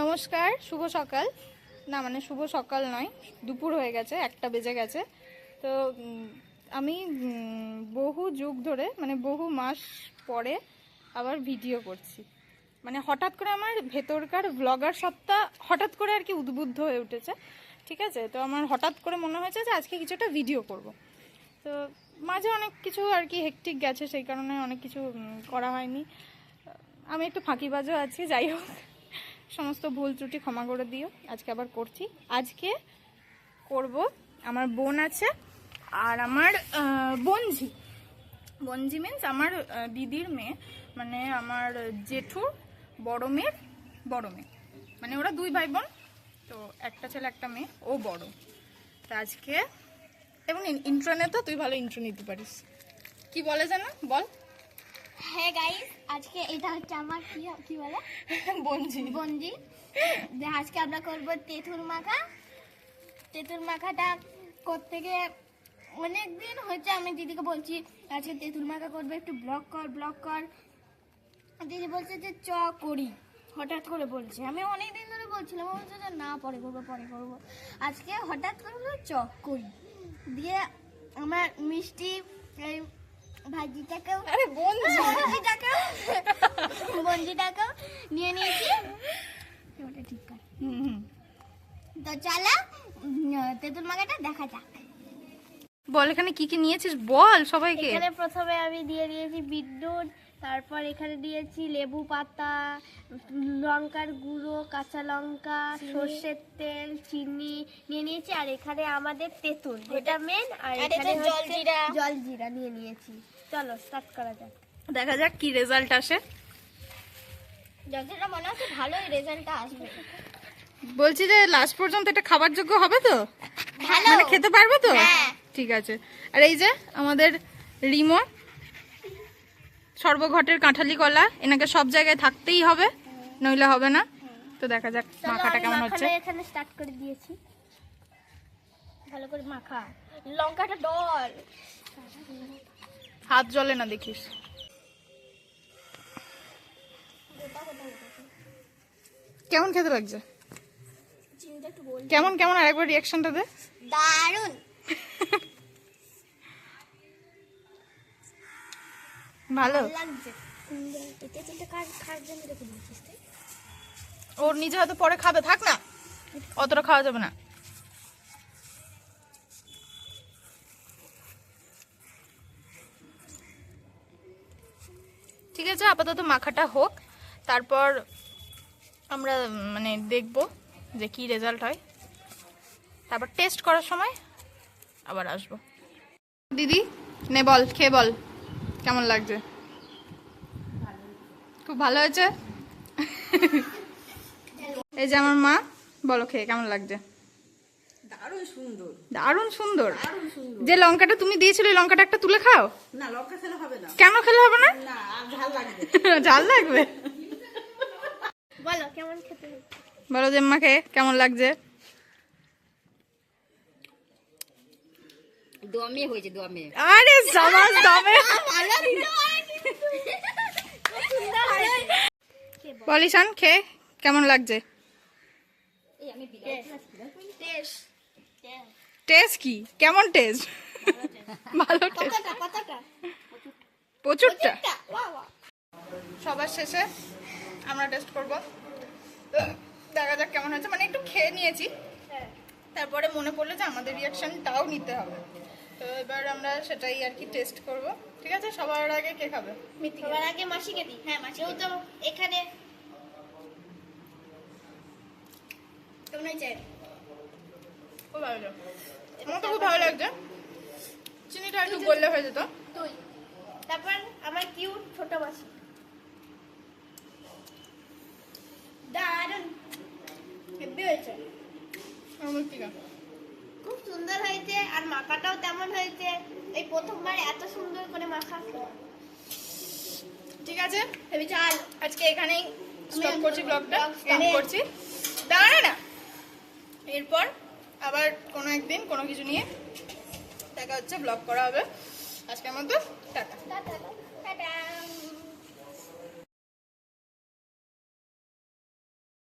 নমস্কার, শুভ সকাল। না মানে শুভ সকাল নয়, দুপুর হয়ে গেছে, 1টা বেজে গেছে। তো আমি বহু যুগ ধরে মানে বহু মাস পরে আবার ভিডিও করছি। মানে হঠাৎ করে আমার ভেতরকার ব্লগার সত্তা হঠাৎ করে আর কি উদ্বুদ্ধ হয়ে উঠেছে। ঠিক আছে, তো আমার হঠাৎ করে মনে হয়েছে যে আজকে কিছুটা ভিডিও করব। তো মাঝে অনেক কিছু আর কি হেকটিক গেছে, সেই কারণে অনেক কিছু করা হয়নি। আমি একটু ফাঁকিবাজও আছি, যাই হোক সমস্ত ভুল ত্রুটি ক্ষমা করে দিও। আজকে আবার করছি। আজকে করব, আমার বোন আছে আর আমার বঞ্জি। বঞ্জি মিন্স আমার দিদির মেয়ে, মানে আমার জেঠুর বড় মেয়ে। মানে ওরা 2 ভাই বোন, তো একটা ছেলে একটা মেয়ে, ও বড়। তো আজকে এবং ইন্ট্রোনে তো তুই ভালো ইন্ট্রো নিতে পারিস। কি বলে জানো, বল। হ্যাঁ গাইস, আজকে এটা হচ্ছে আমার কি বলে বঞ্জি। যে আজকে আমরা করব তেঁতুল মাখা। তেঁতুল মাখাটা করতে গিয়ে অনেক দিন হয়েছে, আমি দিদিকে বলছি আজকে তেঁতুল মাখা করবে, একটু ব্লগ কর। দিদি বলছে যে চ করি, হঠাৎ করে বলছে। আমি অনেক দিন ধরে বলছিলাম, বলছে যে না পরে করবো। আজকে হঠাৎ করে চ করি দিয়ে আমার মিষ্টি এই ভাজিটাকেও বঞ্জিটাকেও নিয়ে নিয়েছি। ওটা ঠিক কর। তো চলো তেঁতুল মাখাটা দেখা যাক। বল এখানে কি কি নিয়েছিস, বল সবাইকে। এখানে প্রথমে আমি দিয়ে দিয়েছি বিটরুট, তারপর এখানে দিয়েছি লেবু পাতা, লঙ্কার গুঁড়ো, কাঁচা লঙ্কা, সর্ষের তেল, চিনি নিয়ে নিয়েছি। আর এখানে আমাদের তেঁতুল, যেটা মেন। আর এখানে জলজিরা নিয়ে নিয়েছি। চলো স্টার্ট করা যাক, দেখা যাক কি রেজাল্ট আসে। জলজিরা মনে হচ্ছে ভালোই রেজাল্টটা আসবে। বলছি যে লাস্ট পর্যন্ত এটা খাবার যোগ্য হবে তো, ভালো মানে খেতে পারবে তো? হ্যাঁ। ঠিক আছে। আর এই যে আমাদের রিমো, সর্বঘটের কাঁঠালি কলা, এনাকে সব জায়গায় থাকতেই হবে, নইলে হবে না। তো দেখা যাক মাখাটা কেমন হচ্ছে। এখানে স্টার্ট করে দিয়েছি, ভালো করে মাখা। লঙ্কাটা ডল, হাত জ্বলে না দেখিস। কেমন খেতে লাগছে? চিনিটা একটু বল। কেমন কেমন আরেকবার রিঅ্যাকশনটা দে। দারুন। ভালো লাগছে। এটা চিন্তা কার জন্য রেখে দিয়েছিস তুই? ওর নিজে হয়তো পরে খাবে, থাক না, অতটা খাওয়া যাবে না। ঠিক আছে, আপাতত মাখাটা হোক, তারপর আমরা মানে দেখব যে কি রেজাল্ট হয়, তারপর টেস্ট করার সময় আবার আসবো। দিদি নে বল, খেয়ে বল কেমন লাগছে। খুব ভালো হয়েছে। এই যে আমার মা, বলো খেয়ে কেমন লাগছে। দারুণ সুন্দর, দারুণ সুন্দর। দারুণ সুন্দর। যে লঙ্কাটা তুমি দিয়েছিলে, লঙ্কাটা একটা তুলে খাও। না, লঙ্কা খেলে হবে না। কেন খেলে হবে না? না, আর ঝাল লাগবে। ঝাল লাগবে। বলো কেমন খেতে হচ্ছে। বলো জেম্মা খেয়ে কেমন লাগছে। দমে হয়েছে, দমে। আরে সাবাস, দমে। বলিশান খেয়ে কেমন লাগছে। টেস্ট কি, কেমন টেস্ট? ভালো টেস্ট, প্রচুরটা। সবার শেষে আমরা টেস্ট করব, তো দেখা যাক কেমন হয়েছে। মানে একটু খেয়ে নিয়েছি, তারপরে মনে পড়লো যে আমাদের রিয়াকশনটাও নিতে হবে, তো এবার আমরা সেটাই আর কি টেস্ট করব। ঠিক আছে, সবার আগে কে খাবে? সবার আগে মাসিকে দিই। হ্যাঁ, মাসিও তো এখানে। কেমন হয়েছে? খুব ভালো লাগছে, আমার তো খুব ভালো লাগছে। চিনিটা একটু গললে হয়ে যেত। তুই, তারপর আমার কিউট ছোট মাসি। দারুন, হেব্বি হয়েছে, খুব সুন্দর হয়েছে। আর মাখাটাও তেমন হয়েছে, এই প্রথমবার এত সুন্দর করে মাখা। ঠিক আছে, হেবি চাল। আজকে এখানেই স্টপ করছি, ব্লগটা স্টপ করছি। দাঁড়া না, এরপর আবার কোনো একদিন কোনো কিছু নিয়ে দেখা হচ্ছে, ব্লগ করা হবে। আজকের মতো টাটা। টাটা।